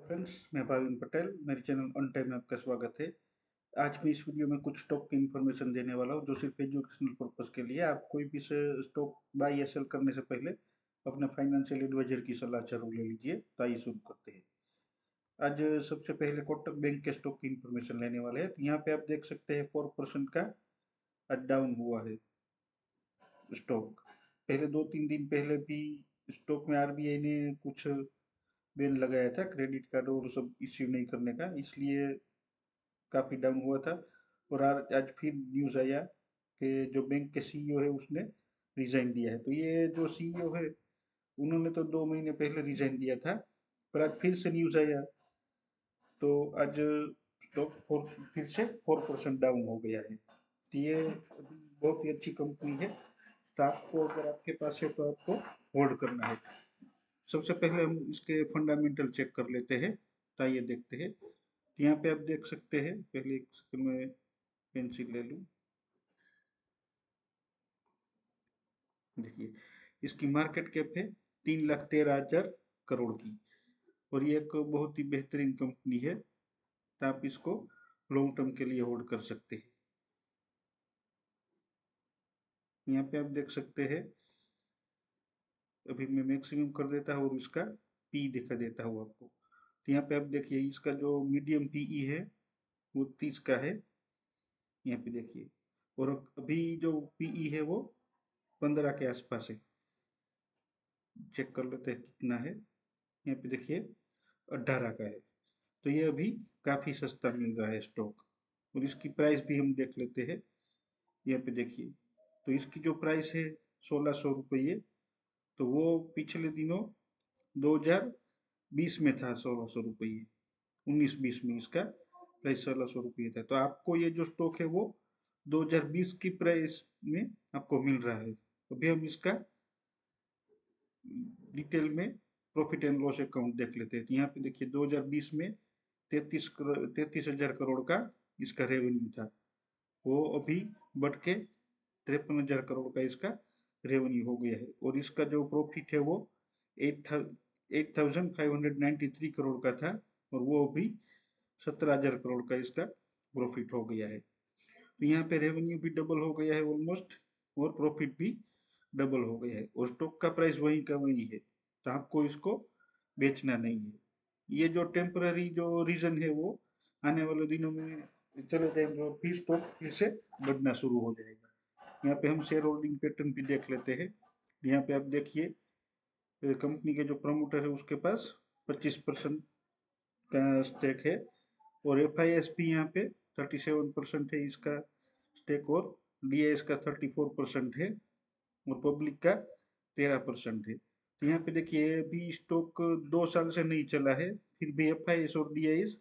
Friends, मैं भाविन पटेल। मेरे channel on time में आपका स्वागत है। आज मैं इस वीडियो में कुछ स्टॉक की इन्फॉर्मेशन देने वाला हूं जो सिर्फ एजुकेशनल पर्पस के लिए। आप कोई भी स्टॉक बाय या सेल करने से पहले अपने फाइनेंशियल एडवाइजर की सलाह जरूर ले लीजिए। तो आइए शुरू करते हैं। आज सबसे पहले कोटक बैंक के स्टॉक की इन्फॉर्मेशन लेने वाले हैं। तो यहाँ पे आप देख सकते हैं 4% का आज डाउन हुआ है स्टॉक। पहले 2-3 दिन पहले भी स्टॉक में आरबीआई ने कुछ बैन लगाया था क्रेडिट कार्ड और सब इश्यू नहीं करने का, इसलिए काफ़ी डाउन हुआ था। और आज फिर न्यूज़ आया कि जो बैंक के सीईओ है उसने रिजाइन दिया है। तो ये जो सीईओ है उन्होंने तो 2 महीने पहले रिजाइन दिया था, पर आज फिर से न्यूज़ आया तो आज स्टॉक फोर फिर से 4% डाउन हो गया है। तो ये अभी बहुत ही अच्छी कंपनी है। तो आपको अगर आपके पास है तो आपको होल्ड करना है। सबसे पहले हम इसके फंडामेंटल चेक कर लेते हैं। तो आइए देखते हैं। तो यहाँ पे आप देख सकते हैं, पहले एक सेकंड में पेंसिल ले लूँ। देखिए, इसकी मार्केट कैप है 3,13,000 करोड़ की। और ये एक बहुत ही बेहतरीन कंपनी है, तो आप इसको लॉन्ग टर्म के लिए होल्ड कर सकते हैं। यहाँ पे आप देख सकते हैं, अभी मैं मैक्सिमम कर देता हूँ और इसका पी दिखा देता हूँ आपको। तो यहाँ पे आप देखिए, इसका जो मीडियम पीई है वो 30 का है। यहाँ पे देखिए, और अभी जो पीई है वो 15 के आसपास है। चेक कर लेते हैं कितना है। यहाँ पे देखिए 18 का है। तो ये अभी काफ़ी सस्ता मिल रहा है स्टॉक। और इसकी प्राइस भी हम देख लेते हैं। यहाँ पे देखिए, तो इसकी जो प्राइस है 1600 रुपये, तो वो पिछले दिनों 2020 में था 1600 रुपये। 19-20 में इसका प्राइस 1600 रुपये था। तो आपको ये जो स्टॉक है वो 2020 की प्राइस में आपको मिल रहा है। अभी हम इसका डिटेल में प्रॉफिट एंड लॉस अकाउंट देख लेते हैं। तो यहाँ पे देखिए 2020 में 33,000 करोड़ का इसका रेवेन्यू था। वो अभी बढ़ के 53,000 करोड़ का इसका रेवेन्यू हो गया है। और इसका जो प्रॉफिट है वो 8,593 करोड़ का था, और वो अभी 17,000 करोड़ का इसका प्रॉफिट हो गया है। तो यहाँ पे रेवेन्यू भी डबल हो गया है ऑलमोस्ट, और प्रॉफिट भी डबल हो गया है, और स्टॉक का प्राइस वही का वही है। तो आपको इसको बेचना नहीं है। ये जो टेम्पररी जो रीजन है वो आने वाले दिनों में चले जाएंगे और फिर स्टॉक फिर से बढ़ना शुरू हो जाएगा। यहाँ पे हम शेयर होल्डिंग पैटर्न भी देख लेते हैं। यहाँ पे आप देखिए, कंपनी के जो प्रमोटर है उसके पास 25% का स्टेक है, और एफ आई एस भी यहाँ पे 37% है इसका स्टेक, और डी एस का 34% है, और पब्लिक का 13% है। तो यहाँ पे देखिए, अभी स्टॉक 2 साल से नहीं चला है, फिर भी एफ आई एस और डी आई एस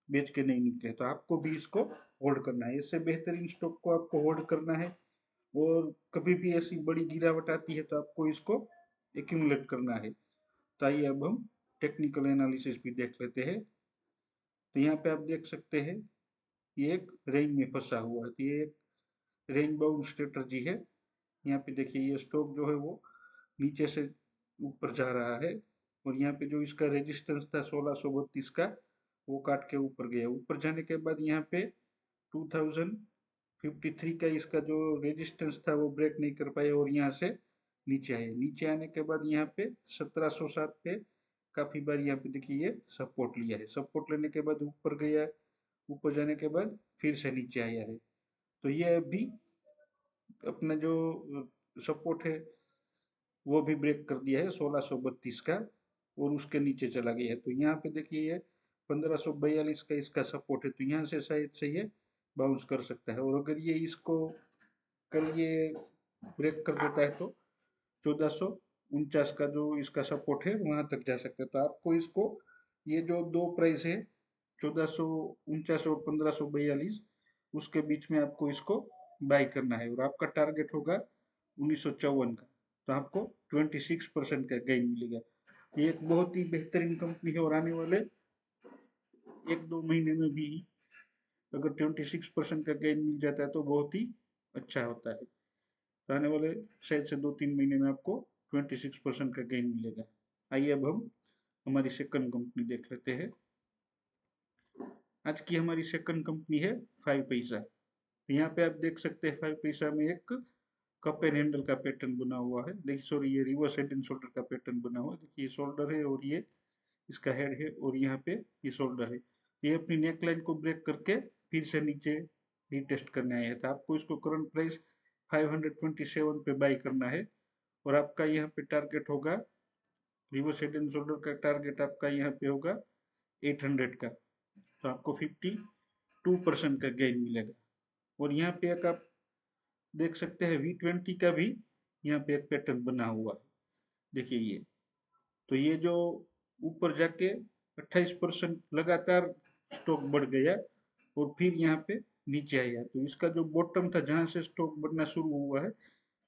बेच के नहीं निकले। तो आपको भी इसको होल्ड करना है। इससे बेहतरीन स्टॉक को आपको होल्ड करना है। और कभी भी ऐसी बड़ी गिरावट आती है तो आपको इसको एक्यूमुलेट करना है। तो आइए अब हम टेक्निकल एनालिसिस भी देख लेते हैं। तो यहाँ पे आप देख सकते हैं, ये एक रेंज में फंसा हुआ है। तो ये एक रेंज बाउंड स्ट्रेटजी है। यहाँ पे देखिए, ये स्टॉक जो है वो नीचे से ऊपर जा रहा है, और यहाँ पे जो इसका रेजिस्टेंस था 1632 का, वो काट के ऊपर गया। ऊपर जाने के बाद यहाँ पे 2053 का इसका जो रेजिस्टेंस था वो ब्रेक नहीं कर पाया, और यहाँ से नीचे आए। नीचे आने के बाद यहाँ पे 1707 पे काफी बार यहाँ पे देखिए ये सपोर्ट लिया है। सपोर्ट लेने के बाद ऊपर गया, ऊपर जाने के बाद फिर से नीचे आया है। तो ये अभी अपना जो सपोर्ट है वो भी ब्रेक कर दिया है 1632 का, और उसके नीचे चला गया है। तो यहाँ पे देखिए, ये 1542 का इसका सपोर्ट है। तो यहाँ से शायद से ये बाउंस कर सकता है, और अगर ये इसको कल ये ब्रेक कर देता है तो 1449 का जो इसका सपोर्ट है वहां तक जा सकता है। तो आपको इसको, ये जो दो प्राइस है 1449 और 1542, उसके बीच में आपको इसको बाय करना है, और आपका टारगेट होगा 1954 का। तो आपको 26% का गेन मिलेगा। ये एक बहुत ही बेहतरीन कंपनी है, और आने वाले 1-2 महीने में भी अगर 26% का गेन मिल जाता है तो बहुत ही अच्छा होता है। तो आने वाले शायद से 2-3 महीने में आपको 26% का गेन मिलेगा। आइए अब हम हमारी सेकंड कंपनी देख लेते हैं। आज की हमारी सेकंड कंपनी है 5 पैसा। यहाँ पे आप देख सकते हैं 5 पैसा में एक कप एंड हैंडल का पैटर्न बना हुआ है। देखिए सॉरी, ये रिवर्स हेड एंड शोल्डर का पैटर्न बना हुआ है। देखिए ये शोल्डर है और ये इसका हेड है और यहाँ पे ये शोल्डर है। ये अपनी नेक लाइन को ब्रेक करके फिर से नीचे रीटेस्ट करने आया था। आपको इसको करंट प्राइस 527 पे बाई करना है और आपका यहाँ पे टारगेट होगा, रिवर्स हेड एंड शोल्डर का टारगेट आपका यहाँ पे होगा 800 का। तो आपको 52% का गेन मिलेगा। और यहाँ पे एक आप देख सकते हैं V20 का भी यहाँ पे एक पैटर्न बना हुआ है। देखिए ये, तो ये जो ऊपर जाके 28% लगातार स्टॉक बढ़ गया और फिर यहाँ पे नीचे आया। तो इसका जो बॉटम था जहां से स्टॉक बढ़ना शुरू हुआ है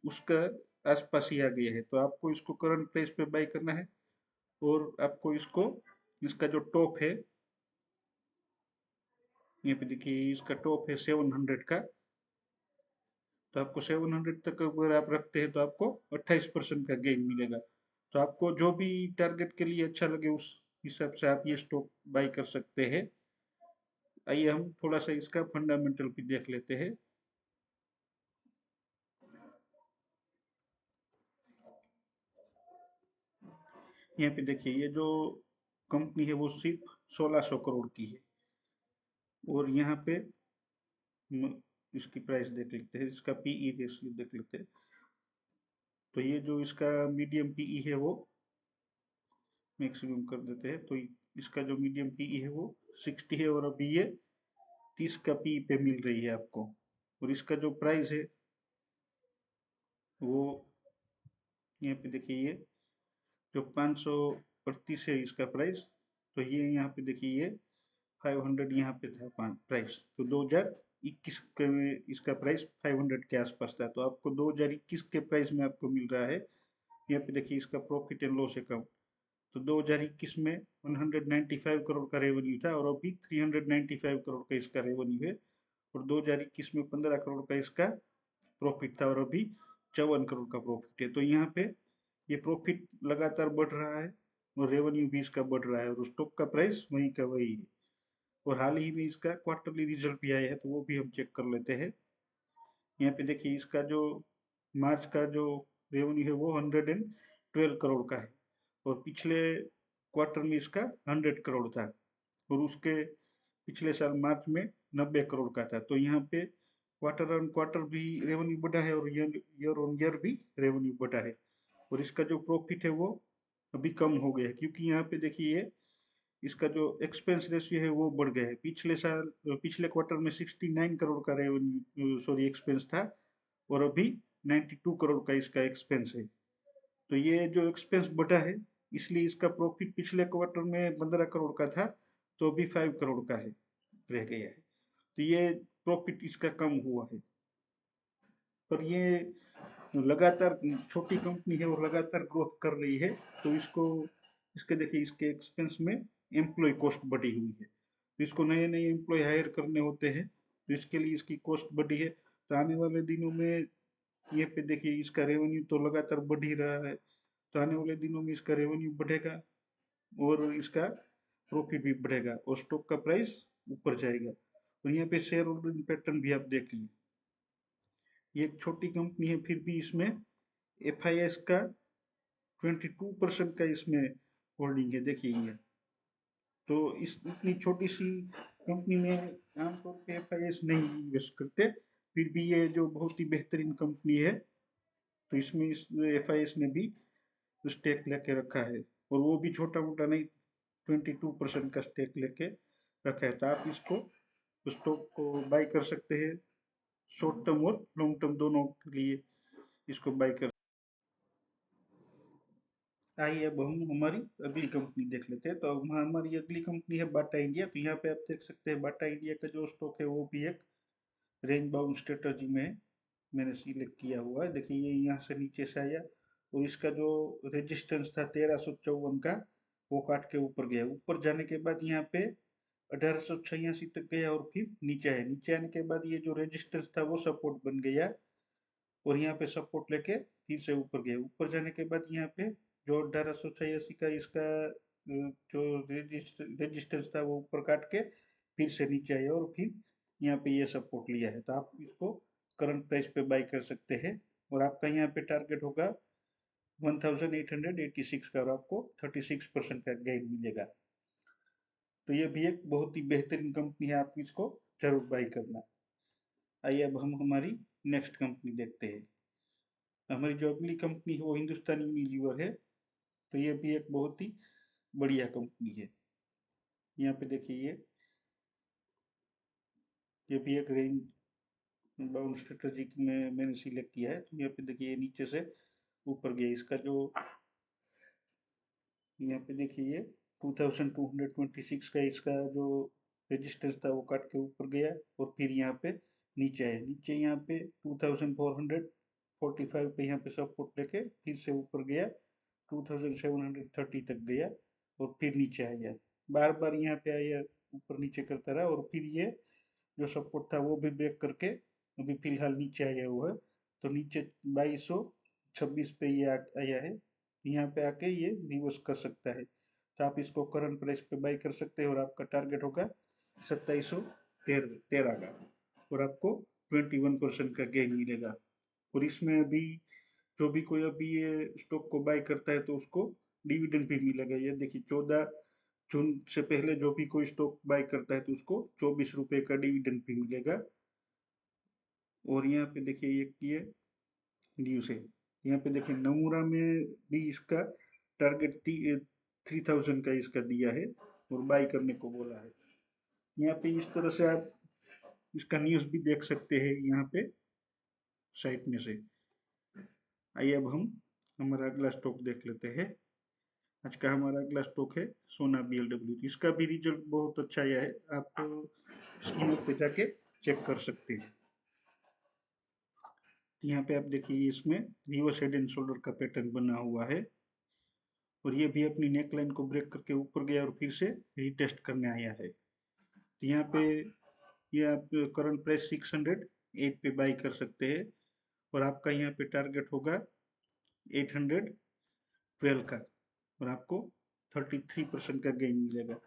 उसका आसपास ही आ गया है। तो आपको इसको करंट प्राइस पे बाय करना है और आपको इसको, इसका जो टॉप है यहाँ पे देखिए, इसका टॉप है 700 का। तो आपको 700 तक अगर आप रखते हैं तो आपको 28% का गेन मिलेगा। तो आपको जो भी टारगेट के लिए अच्छा लगे उस हिसाब से आप ये स्टॉक बाई कर सकते हैं। आइए हम थोड़ा सा इसका फंडामेंटल भी देख लेते हैं। यहाँ पे देखिए, ये जो कंपनी है वो सिर्फ 1600 करोड़ की है। और यहाँ पे इसकी प्राइस देख लेते हैं, इसका पीई रेशियो देख लेते हैं। तो ये जो इसका मीडियम पीई है वो मैक्सिमम कर देते हैं। तो इसका जो मीडियम पीई है वो 60 है और अभी ये 30 का पी पे मिल रही है आपको। और इसका जो प्राइस है वो यहाँ पे देखिए, ये जो 535 है इसका प्राइस। तो ये यहाँ पे देखिए, ये 500 यहाँ पे था प्राइस। तो 2021 के में इसका प्राइस 500 के आसपास था। तो आपको 2021 के प्राइस में आपको मिल रहा है। यहाँ पे देखिए इसका प्रॉफिट एंड लॉस अकाउंट। तो 2021 में 195 करोड़ का रेवेन्यू था और अभी 395 करोड़ का इसका रेवेन्यू है। और 2021 में 15 करोड़ का इसका प्रॉफिट था और अभी 54 करोड़ का प्रॉफिट है। तो यहाँ पे ये प्रॉफिट लगातार बढ़ रहा है और रेवेन्यू भी इसका बढ़ रहा है और स्टॉक का प्राइस वही का वही है। और हाल ही में इसका क्वार्टरली रिजल्ट भी आया है, तो वो भी हम चेक कर लेते हैं। यहाँ पे देखिए, इसका जो मार्च का जो रेवेन्यू है वो 112 करोड़ का है और पिछले क्वार्टर में इसका 100 करोड़ था और उसके पिछले साल मार्च में 90 करोड़ का था। तो यहाँ पे क्वार्टर ऑन क्वार्टर भी रेवेन्यू बढ़ा है और ईयर ऑन ईयर भी रेवेन्यू बढ़ा है। और इसका जो प्रॉफिट है वो अभी कम हो गया है, क्योंकि यहाँ पे देखिए इसका जो एक्सपेंस रेशियो है वो बढ़ गया है। पिछले क्वार्टर में 69 करोड़ का रेवेन्यू सॉरी एक्सपेंस था और अभी 92 करोड़ का इसका एक्सपेंस है। तो ये जो एक्सपेंस बढ़ा है इसलिए इसका प्रॉफिट पिछले क्वार्टर में 15 करोड़ का था तो अभी 5 करोड़ का है, रह गया है। तो ये प्रॉफिट इसका कम हुआ है। पर ये लगातार छोटी कंपनी है और लगातार ग्रोथ कर रही है। तो इसको, इसके देखिए इसके एक्सपेंस में एम्प्लॉय कॉस्ट बढ़ी हुई है। तो इसको नए नए एम्प्लॉय हायर करने होते हैं, तो इसके लिए इसकी कॉस्ट बढ़ी है। तो आने वाले दिनों में ये पे देखिए इसका रेवेन्यू तो लगातार बढ़ ही रहा है। तो आने वाले दिनों में इसका रेवेन्यू बढ़ेगा और इसका प्रॉफिट भी बढ़ेगा और स्टॉक का प्राइस ऊपर जाएगा। तो यहाँ पे शेयर होल्डिंग पैटर्न भी आप देख लीजिए। ये एक छोटी कंपनी है फिर भी इसमें FIS का 22% का इसमें होल्डिंग है, देखिए ये। तो इस इतनी छोटी सी कंपनी में आमतौर पे FIS नहीं इन्वेस्ट करते, फिर भी ये जो बहुत ही बेहतरीन कंपनी है तो इसमें इस FIS ने भी स्टेक लेके रखा है और वो भी छोटा मोटा नहीं, 22% का स्टेक लेके रखा है। तो आप इसको स्टॉक को बाई कर सकते हैं, शॉर्ट टर्म और लॉन्ग टर्म दोनों के लिए इसको बाई कर। आइए अब हम हमारी अगली कंपनी देख लेते हैं। तो अब हमारी अगली कंपनी है बाटा इंडिया। तो यहाँ पे आप देख सकते हैं बाटा इंडिया का जो स्टॉक है वो भी एक रेंज बाउंड स्ट्रेटजी में मैंने सिलेक्ट किया हुआ है। देखिए ये यहाँ से नीचे से आया और इसका जो रेजिस्टेंस था 1354 का, वो काट के ऊपर गया। ऊपर जाने के बाद यहाँ पे 1886 तक गया और फिर नीचे आया। नीचे आने के बाद ये जो रेजिस्टेंस था वो सपोर्ट बन गया और यहाँ पे सपोर्ट लेके फिर से ऊपर गया। ऊपर जाने के बाद यहाँ पे जो 1886 का इसका जो रेजिस्टेंस था वो ऊपर काट के फिर से नीचे आया और फिर यहाँ पे ये सपोर्ट लिया है, तो आप इसको करंट प्राइस पे बाई कर सकते हैं। और आपका यहाँ पे टारगेट होगा 1886 का, और आपको 36% का गेन मिलेगा। तो ये भी एक बहुत ही बेहतरीन कंपनी है, आप इसको जरूर बाई करना। आइए अब हम हमारी नेक्स्ट कंपनी देखते हैं। हमारी जो अगली कंपनी है वो हिंदुस्तान यूनिलीवर है। तो ये भी एक बहुत ही बढ़िया कंपनी है। यहाँ पे देखिए ये भी एक रेंज बाउंड स्ट्रेटजी में मैंने सिलेक्ट किया है। तो यहाँ पे देखिए नीचे से ऊपर गया, इसका जो यहाँ पे देखिए ये 2226 का इसका जो रेजिस्टेंस था वो काट के ऊपर गया, और फिर यहाँ पे नीचे आया। नीचे यहाँ पे 2445 पे यहाँ पे सपोर्ट लेके फिर से ऊपर गया, 2730 तक गया और फिर नीचे आया। बार बार यहाँ पे आया, ऊपर नीचे करता रहा, और फिर ये जो सपोर्ट था वो भी ब्रेक करके अभी फिलहाल नीचे आया हुआ है। तो नीचे 2226 पे ये आया है, यहाँ पे आके ये रिवर्स कर सकता है। तो आप इसको करंट प्राइस पे बाई कर सकते हैं, और आपका टारगेट होगा 2713 का, और आपको 21% का गेन मिलेगा। और इसमें अभी जो भी कोई अभी ये स्टॉक को बाय करता है तो उसको डिविडेंड भी मिलेगा। ये देखिए 14 जून से पहले जो भी कोई स्टॉक बाय करता है तो उसको 24 रुपये का डिविडेंड भी मिलेगा। और यहाँ पे देखिए ये न्यूज़ है। यहाँ पे देखिए नमूरा में भी इसका टारगेट 3000 का इसका दिया है और बाय करने को बोला है। यहाँ पे इस तरह से आप इसका न्यूज़ भी देख सकते हैं यहाँ पे साइट में से। आइए अब हम हमारा अगला स्टॉक देख लेते हैं। आज का हमारा अगला स्टॉक है सोना BLW। इसका भी रिजल्ट बहुत अच्छा आया है, आप स्कीम पे जाके चेक कर सकते हैं। यहाँ पे आप देखिए इसमें रिवर्स हेड एंड शोल्डर का पैटर्न बना हुआ है, और ये भी अपनी नेक लाइन को ब्रेक करके ऊपर गया और फिर से रीटेस्ट करने आया है। तो यहाँ पे ये आप करंट प्राइस 608 पे बाई कर सकते हैं, और आपका यहाँ पे टारगेट होगा 812 का, और आपको 33% का गेन मिलेगा।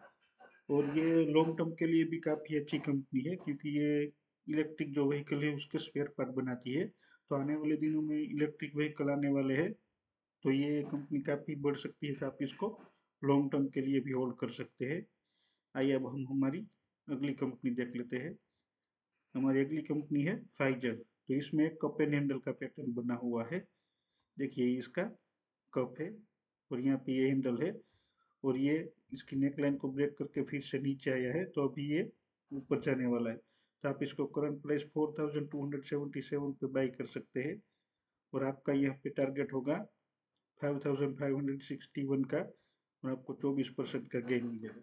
और ये लॉन्ग टर्म के लिए भी काफ़ी अच्छी कंपनी है, क्योंकि ये इलेक्ट्रिक जो व्हीकल है उसके स्पेयर पार्ट बनाती है। तो आने वाले दिनों में इलेक्ट्रिक व्हीकल आने वाले हैं, तो ये कंपनी काफ़ी बढ़ सकती है, तो आप इसको लॉन्ग टर्म के लिए भी होल्ड कर सकते हैं। आइए अब हम हमारी अगली कंपनी देख लेते हैं। हमारी अगली कंपनी है फाइजर। तो इसमें एक कप एंड हैंडल का पैटर्न बना हुआ है। देखिए इसका कप है और यहाँ पे ये हैंडल है, और ये इसकी नेकलाइन को ब्रेक करके फिर से नीचे आया है, तो अभी ये ऊपर जाने वाला है। तो आप इसको करंट प्राइस 4277 पे बाई कर सकते हैं, और आपका यहाँ पे टारगेट होगा 5561 का, और आपको 24% का गेन मिलेगा।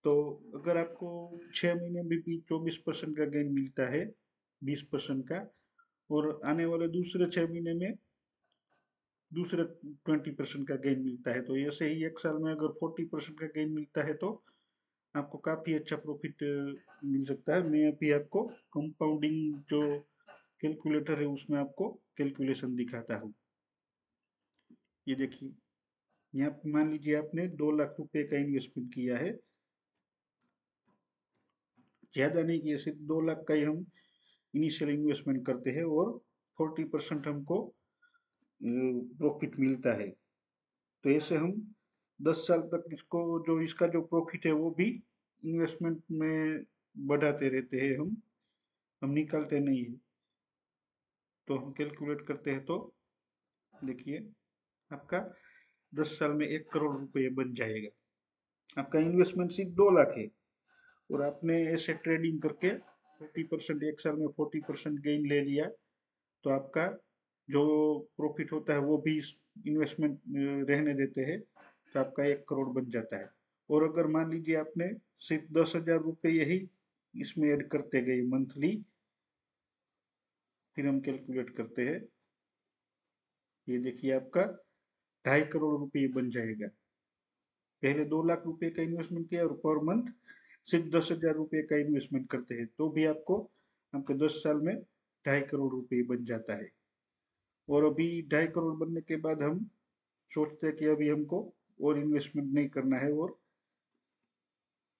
तो अगर आपको 6 महीने में भी 24% का गेन मिलता है 20% का, और आने वाले दूसरे 6 महीने में दूसरे 20% का गेन मिलता है, तो ऐसे ही एक साल में अगर 40% का गेन मिलता है तो आपको काफ़ी अच्छा प्रॉफिट मिल सकता है। मैं अभी आपको कंपाउंडिंग जो कैलकुलेटर है उसमें आपको कैलकुलेशन दिखाता हूँ। ये देखिए यहाँ मान लीजिए आपने 2 लाख रुपए का इन्वेस्टमेंट किया है, ज़्यादा नहीं किया, सिर्फ 2 लाख का ही हम इनिशियल इन्वेस्टमेंट करते हैं, और 40% हमको प्रॉफिट मिलता है। तो ऐसे हम 10 साल तक इसको जो इसका जो प्रॉफिट है वो भी इन्वेस्टमेंट में बढ़ाते रहते हैं, हम निकालते नहीं है। तो हम कैलकुलेट करते हैं तो देखिए आपका 10 साल में 1 करोड़ रुपये बन जाएगा। आपका इन्वेस्टमेंट सिर्फ 2 लाख है, और आपने ऐसे ट्रेडिंग करके 40% एक साल में 40% गेन ले लिया, तो आपका जो प्रॉफिट होता है वो भी इन्वेस्टमेंट रहने देते हैं, तो आपका 1 करोड़ बन जाता है। और अगर मान लीजिए आपने सिर्फ 10,000 रुपये यही इसमें ऐड करते गए मंथली, फिर हम कैलकुलेट करते हैं, ये देखिए आपका 2.5 करोड़ रुपये बन जाएगा। पहले 2 लाख रुपए का इन्वेस्टमेंट किया और पर मंथ सिर्फ 10,000 रुपये का इन्वेस्टमेंट करते हैं, तो भी आपको आपके 10 साल में 2.5 करोड़ रुपये बन जाता है। और अभी 2.5 करोड़ बनने के बाद हम सोचते हैं कि अभी हमको और इन्वेस्टमेंट नहीं करना है, और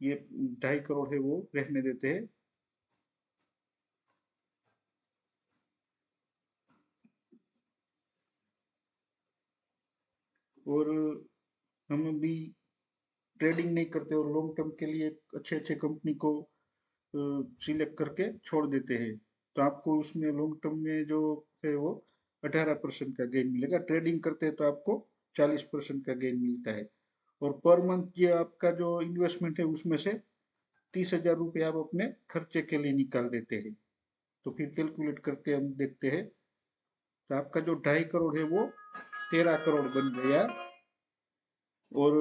ये 2.5 करोड़ है वो रहने देते हैं। और हम अभी ट्रेडिंग नहीं करते और लॉन्ग टर्म के लिए अच्छे अच्छे कंपनी को सिलेक्ट करके छोड़ देते हैं, तो आपको उसमें लॉन्ग टर्म में जो है वो 18% का गेन मिलेगा। ट्रेडिंग करते हैं तो आपको 40% का गेन मिलता है। और पर मंथ ये आपका जो इन्वेस्टमेंट है उसमें से 30,000 रुपये आप अपने खर्चे के लिए निकाल देते हैं। तो फिर कैलकुलेट करके हम देखते हैं, तो आपका जो 2.5 करोड़ है वो 13 करोड़ बन गया। और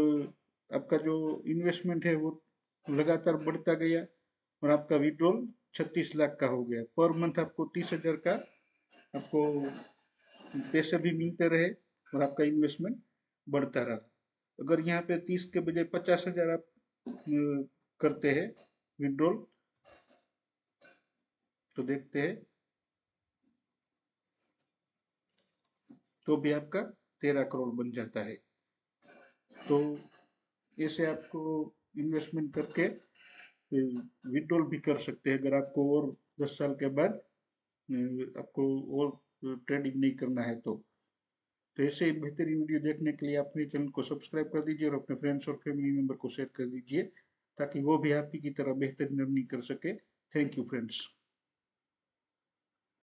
आपका जो इन्वेस्टमेंट है वो लगातार बढ़ता गया और आपका विड्रॉल 36 लाख का हो गया। पर मंथ आपको 30,000 का आपको पैसे भी मिलते रहे और आपका इन्वेस्टमेंट बढ़ता रहा। अगर यहाँ पे 30 के बजाय 50,000 आप करते हैं विड्रॉल, तो देखते हैं तो भी आपका 13 करोड़ बन जाता है। तो ऐसे आपको इन्वेस्टमेंट करके विड्रॉल भी कर सकते हैं, अगर आपको और 10 साल के बाद आपको और ट्रेडिंग नहीं करना है तो ऐसे ही बेहतरीन वीडियो देखने के लिए आप मेरे चैनल को सब्सक्राइब कर दीजिए और अपने फ्रेंड्स और फैमिली मेंबर को शेयर कर दीजिए, ताकि वो भी आप ही की तरह बेहतरीन अर्निंग कर सके। Thank you friends.